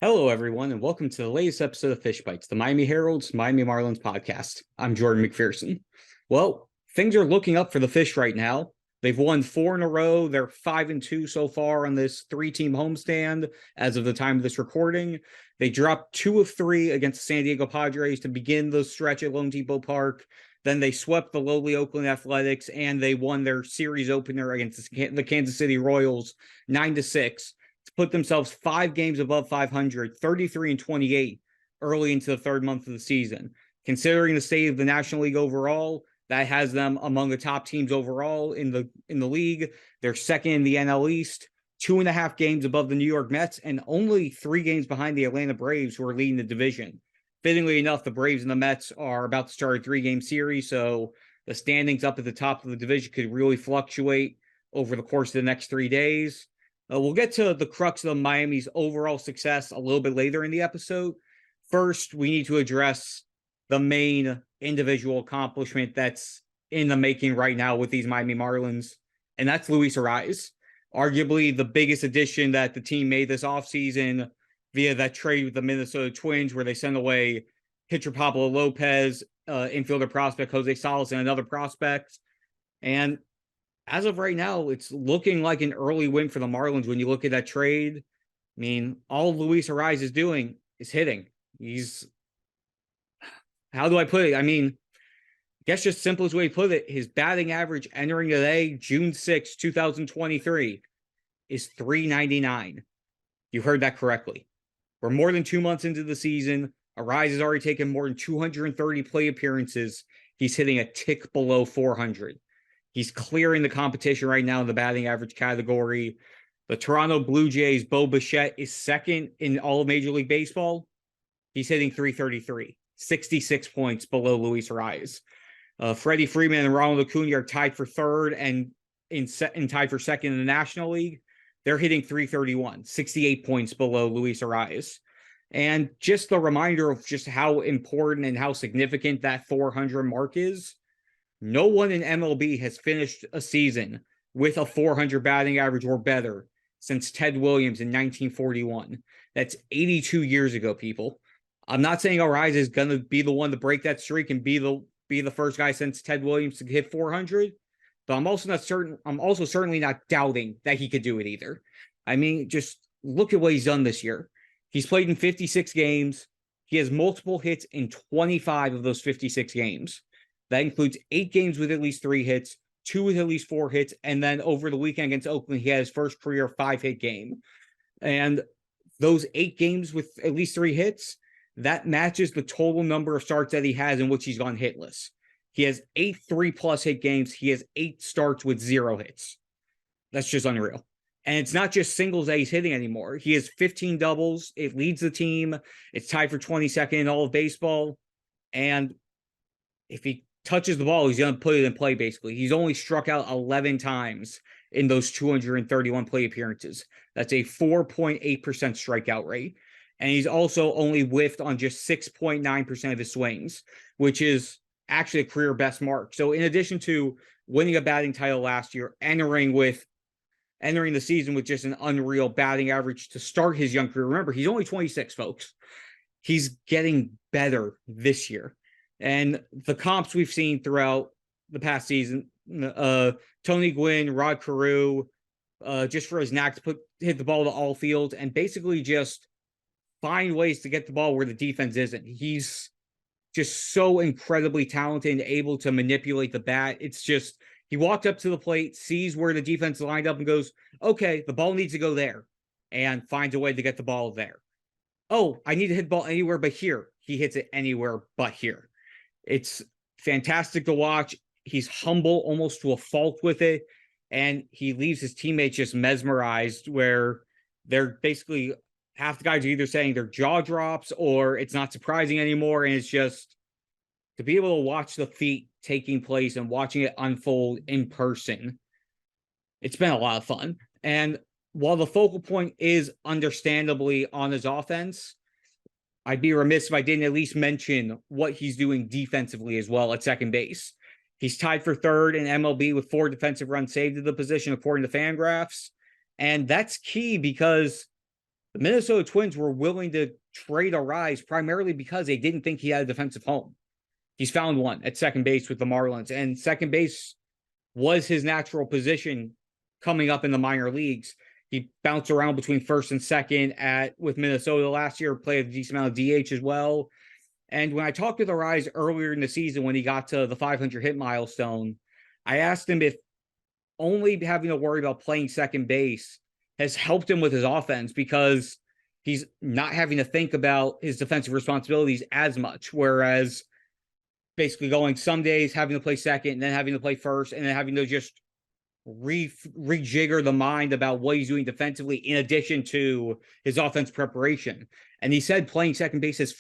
Hello, everyone, and welcome to the latest episode of Fish Bytes, the Miami Herald's Miami Marlins podcast. I'm Jordan McPherson. Well, things are looking up for the Fish right now. They've won 4 in a row. They're 5-2 so far on this 3-team homestand as of the time of this recording. They dropped 2 of 3 against the San Diego Padres to begin the stretch at Lone Depot Park. Then they swept the lowly Oakland Athletics, and they won their series opener against the Kansas City Royals 9-6. To put themselves 5 games above 500, 33-28 early into the third month of the season. Considering the state of the National League overall, that has them among the top teams overall in the league. They're second in the NL East, 2.5 games above the New York Mets, and only 3 games behind the Atlanta Braves, who are leading the division. Fittingly enough, the Braves and the Mets are about to start a 3-game series, so the standings up at the top of the division could really fluctuate over the course of the next 3 days. We'll get to the crux of Miami's overall success a little bit later in the episode. First, we need to address the main individual accomplishment that's in the making right now with these Miami Marlins, and that's Luis Arraez. Arguably the biggest addition that the team made this offseason via that trade with the Minnesota Twins, where they sent away pitcher Pablo Lopez, infielder prospect Jose Salas, and another prospect. And as of right now, it's looking like an early win for the Marlins when you look at that trade. I mean, all Luis Arraez is doing is hitting. How do I put it? I mean, I guess just simplest way to put it, his batting average entering today, June 6, 2023, is .399. You heard that correctly. We're more than 2 months into the season. Arraez has already taken more than 230 play appearances. He's hitting a tick below 400. He's clearing the competition right now in the batting average category. The Toronto Blue Jays' Bo Bichette is second in all of Major League Baseball. He's hitting .333, 66 points below Luis Arraez. Freddie Freeman and Ronald Acuna are tied for third and tied for second in the National League. They're hitting .331, 68 points below Luis Arraez. And just a reminder of just how important and how significant that 400 mark is. No one in MLB has finished a season with a 400 batting average or better since Ted Williams in 1941. That's 82 years ago, people. I'm not saying Arraez is going to be the one to break that streak and be the first guy since Ted Williams to hit 400, but I'm also certainly not doubting that he could do it either. I mean, just look at what he's done this year. He's played in 56 games. He has multiple hits in 25 of those 56 games. That includes 8 games with at least 3 hits, 2 with at least 4 hits, and then over the weekend against Oakland, he had his first career 5-hit game. And those 8 games with at least 3 hits, that matches the total number of starts that he has in which he's gone hitless. He has 8 3+ hit games. He has 8 starts with 0 hits. That's just unreal. And it's not just singles that he's hitting anymore. He has 15 doubles. It leads the team. It's tied for 22nd in all of baseball. And if he touches the ball, he's going to put it in play, basically. He's only struck out 11 times in those 231 play appearances. That's a 4.8% strikeout rate. And he's also only whiffed on just 6.9% of his swings, which is actually a career best mark. So in addition to winning a batting title last year, entering the season with just an unreal batting average to start his young career. Remember, he's only 26, folks. He's getting better this year. And the comps we've seen throughout the past season, Tony Gwynn, Rod Carew, just for his knack to hit the ball to all fields and basically just find ways to get the ball where the defense isn't. He's just so incredibly talented and able to manipulate the bat. It's just, he walked up to the plate, sees where the defense lined up and goes, okay, the ball needs to go there, and finds a way to get the ball there. Oh, I need to hit the ball anywhere but here. He hits it anywhere but here. It's fantastic to watch. He's humble almost to a fault with it, and he leaves his teammates just mesmerized, where they're basically, half the guys are either saying their jaw drops or it's not surprising anymore. And it's just to be able to watch the feat taking place and watching it unfold in person. It's been a lot of fun. And while the focal point is understandably on his offense, I'd be remiss if I didn't at least mention what he's doing defensively as well at second base. He's tied for third in MLB with 4 defensive runs saved to the position, according to Fangraphs. And that's key because The Minnesota Twins were willing to trade Arraez primarily because they didn't think he had a defensive home. He's found one at second base with the Marlins, and second base was his natural position coming up in the minor leagues. He bounced around between first and second with Minnesota last year, played a decent amount of DH as well. And when I talked with Arraez earlier in the season, when he got to the 500 hit milestone, I asked him if only having to worry about playing second base has helped him with his offense, because he's not having to think about his defensive responsibilities as much. Whereas basically going some days having to play second and then having to play first and then having to just rejigger the mind about what he's doing defensively in addition to his offense preparation. And he said playing second base has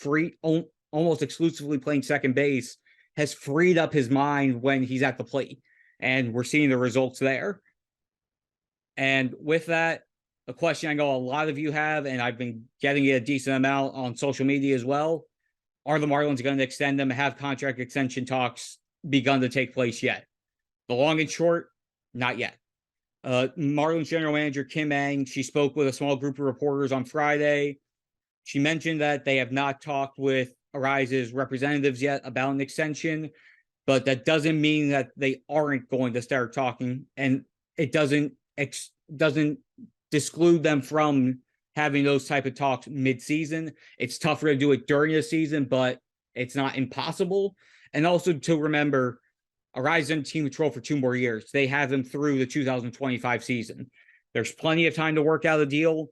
almost exclusively playing second base has freed up his mind when he's at the plate. And we're seeing the results there. And with that, a question I know a lot of you have, and I've been getting it a decent amount on social media as well. Are the Marlins going to extend them? Have contract extension talks begun to take place yet? The long and short, not yet. Marlins general manager Kim Ng, she spoke with a small group of reporters on Friday. She mentioned that they have not talked with Arraez's representatives yet about an extension, but that doesn't mean that they aren't going to start talking, and it doesn't disclude them from having those type of talks mid-season. It's tougher to do it during the season, but it's not impossible. And also to remember, Arraez in team control for 2 more years. They have him through the 2025 season. There's plenty of time to work out a deal,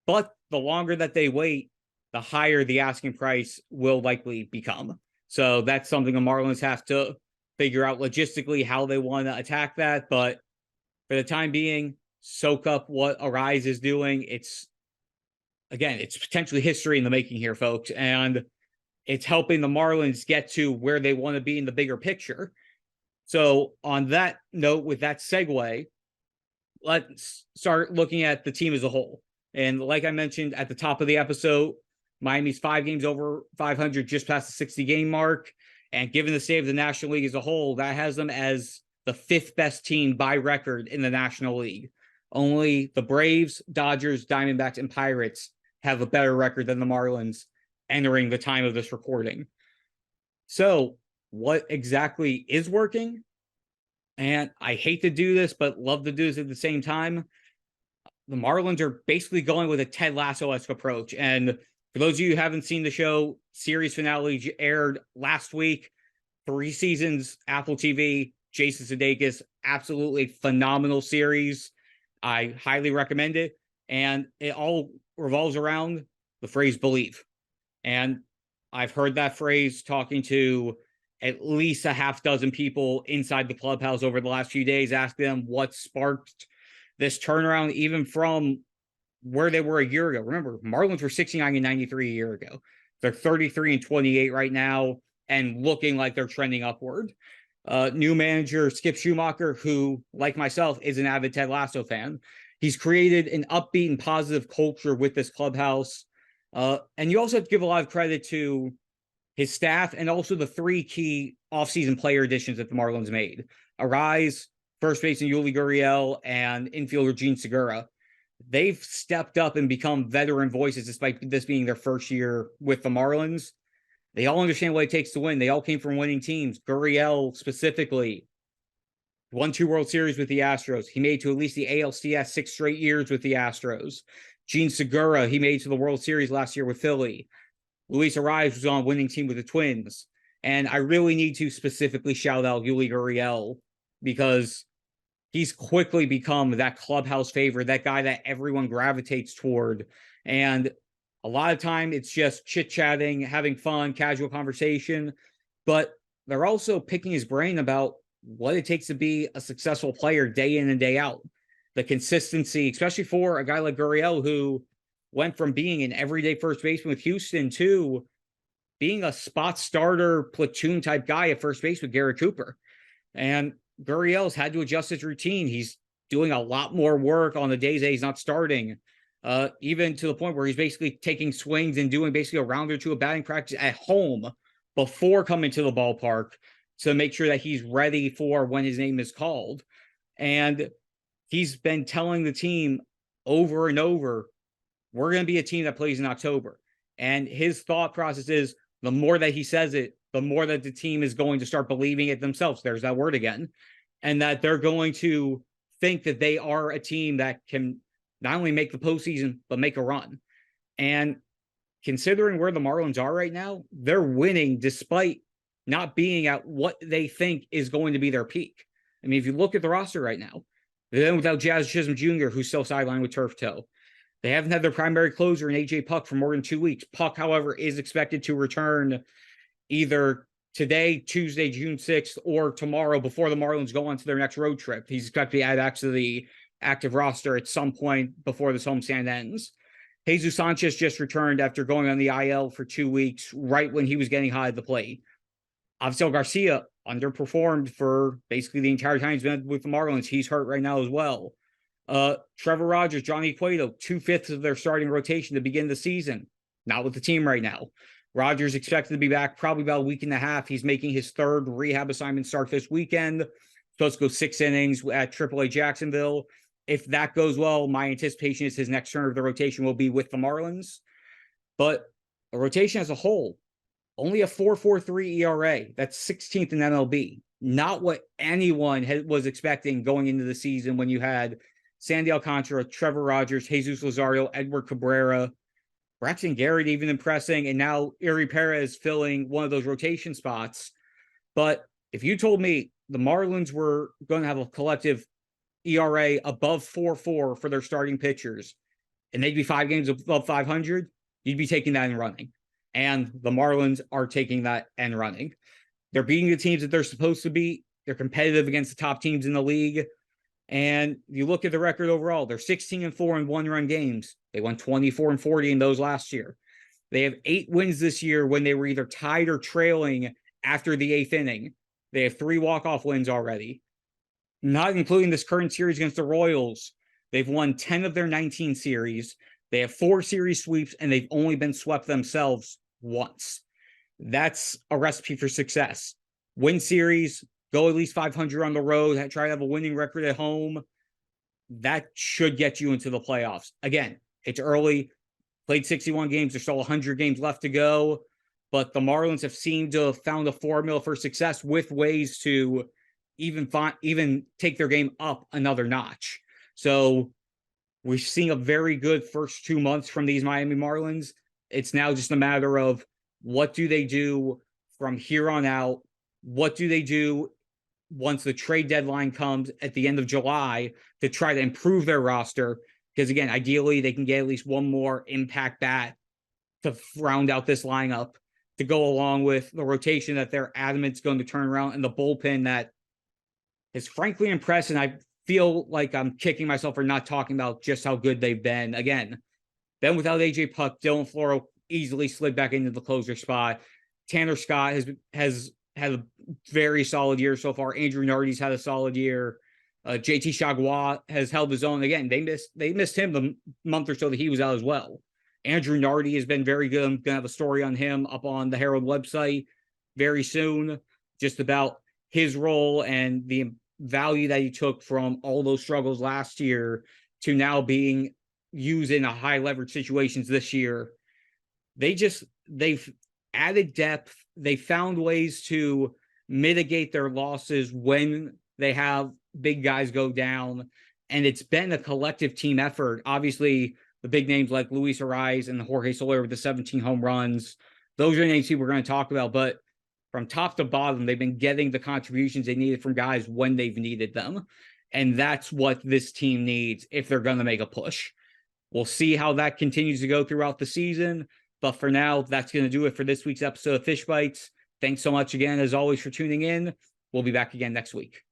but the longer that they wait, the higher the asking price will likely become. So that's something the Marlins have to figure out logistically how they want to attack that. But for the time being, soak up what Arraez is doing. It's potentially history in the making here, folks. And it's helping the Marlins get to where they want to be in the bigger picture. So on that note, with that segue, let's start looking at the team as a whole. And like I mentioned at the top of the episode, Miami's 5 games over 500, just past the 60-game mark. And given the state of the National League as a whole, that has them as the 5th best team by record in the National League. Only the Braves, Dodgers, Diamondbacks, and Pirates have a better record than the Marlins entering the time of this recording. So what exactly is working? And I hate to do this, but love to do this at the same time. The Marlins are basically going with a Ted Lasso-esque approach. And for those of you who haven't seen the show, series finale aired last week. 3 seasons, Apple TV, Jason Sudeikis, absolutely phenomenal series. I highly recommend it. And it all revolves around the phrase believe. And I've heard that phrase talking to at least a half dozen people inside the clubhouse over the last few days, asking them what sparked this turnaround, even from where they were a year ago. Remember, Marlins were 69-93 a year ago. They're 33-28 right now and looking like they're trending upward. New manager Skip Schumacher, who, like myself, is an avid Ted Lasso fan. He's created an upbeat and positive culture with this clubhouse. And you also have to give a lot of credit to his staff and also the 3 key offseason player additions that the Marlins made. Arraez, first baseman Yuli Gurriel, and infielder Gene Segura. They've stepped up and become veteran voices despite this being their first year with the Marlins. They all understand what it takes to win. They all came from winning teams. Gurriel specifically won 2 World Series with the Astros. He made to at least the ALCS 6 straight years with the Astros. Gene Segura, he made to the World Series last year with Philly. Luis Arraez was on a winning team with the Twins. And I really need to specifically shout out Yuli Gurriel because he's quickly become that clubhouse favorite, that guy that everyone gravitates toward. And a lot of time it's just chit-chatting, having fun, casual conversation. But they're also picking his brain about what it takes to be a successful player day in and day out. The consistency, especially for a guy like Gurriel, who went from being an everyday first baseman with Houston to being a spot starter, platoon type guy at first base with Garrett Cooper. And Gurriel's had to adjust his routine. He's doing a lot more work on the days that he's not starting, even to the point where he's basically taking swings and doing basically a round or two of batting practice at home before coming to the ballpark to make sure that he's ready for when his name is called. And he's been telling the team over and over, we're going to be a team that plays in October. And his thought process is the more that he says it, the more that the team is going to start believing it themselves. There's that word again. And that they're going to think that they are a team that can not only make the postseason, but make a run. And considering where the Marlins are right now, they're winning despite not being at what they think is going to be their peak. I mean, if you look at the roster right now, they're without Jazz Chisholm Jr., who's still sidelined with turf toe. They haven't had their primary closer in AJ Puk for more than 2 weeks. Puk, however, is expected to return either today, Tuesday, June 6th, or tomorrow before the Marlins go on to their next road trip. He's expected to be added back to the active roster at some point before this homestand ends. Jesus Sanchez just returned after going on the IL for 2 weeks, right when he was getting high at the plate. Avisail Garcia underperformed for basically the entire time he's been with the Marlins. He's hurt right now as well. Trevor Rogers, Johnny Cueto, 2/5 of their starting rotation to begin the season. Not with the team right now. Rogers expected to be back probably about a week and a half. He's making his third rehab assignment start this weekend. Supposed to go 6 innings at AAA Jacksonville. If that goes well, my anticipation is his next turn of the rotation will be with the Marlins. But the rotation as a whole, only a 4.43 ERA. That's 16th in MLB. Not what anyone was expecting going into the season when you had Sandy Alcantara, Trevor Rogers, Jesus Luzardo, Edward Cabrera, Braxton Garrett even impressing, and now Uri Perez filling one of those rotation spots. But if you told me the Marlins were going to have a collective ERA above 4.4 for their starting pitchers, and they'd be 5 games above 500, you'd be taking that and running. And the Marlins are taking that and running. They're beating the teams that they're supposed to beat. They're competitive against the top teams in the league. And you look at the record overall, they're 16-4 in one-run games. They won 24-40 in those last year. They have 8 wins this year when they were either tied or trailing after the 8th inning. They have 3 walk-off wins already. Not including this current series against the Royals. They've won 10 of their 19 series. They have 4 series sweeps, and they've only been swept themselves once. That's a recipe for success. Win series, go at least 500 on the road, try to have a winning record at home. That should get you into the playoffs. Again, it's early. Played 61 games. There's still 100 games left to go. But the Marlins have seemed to have found a formula for success with ways to even take their game up another notch. So we've seen a very good first 2 months from these Miami Marlins. It's now just a matter of what do they do from here on out? What do they do once the trade deadline comes at the end of July to try to improve their roster? Because again, ideally they can get at least one more impact bat to round out this lineup to go along with the rotation that they're adamant is going to turn around, and the bullpen that is frankly impressed. And I feel like I'm kicking myself for not talking about just how good they've been. Again, then without AJ Puk, Dylan Floro easily slid back into the closer spot. Tanner Scott has had a very solid year so far. Andrew Nardi's had a solid year. JT Chagua has held his own. Again, they missed him the month or so that he was out as well. Andrew Nardi has been very good. I'm going to have a story on him up on the Herald website very soon, just about his role and the value that he took from all those struggles last year to now being used in a high leverage situations this year. They've added depth. They found ways to mitigate their losses when they have big guys go down. And it's been a collective team effort. Obviously, the big names like Luis Arraez and Jorge Soler with the 17 home runs, those are the names we're going to talk about. But from top to bottom, they've been getting the contributions they needed from guys when they've needed them. And that's what this team needs if they're going to make a push. We'll see how that continues to go throughout the season. But for now, that's going to do it for this week's episode of Fish Bytes. Thanks so much again, as always, for tuning in. We'll be back again next week.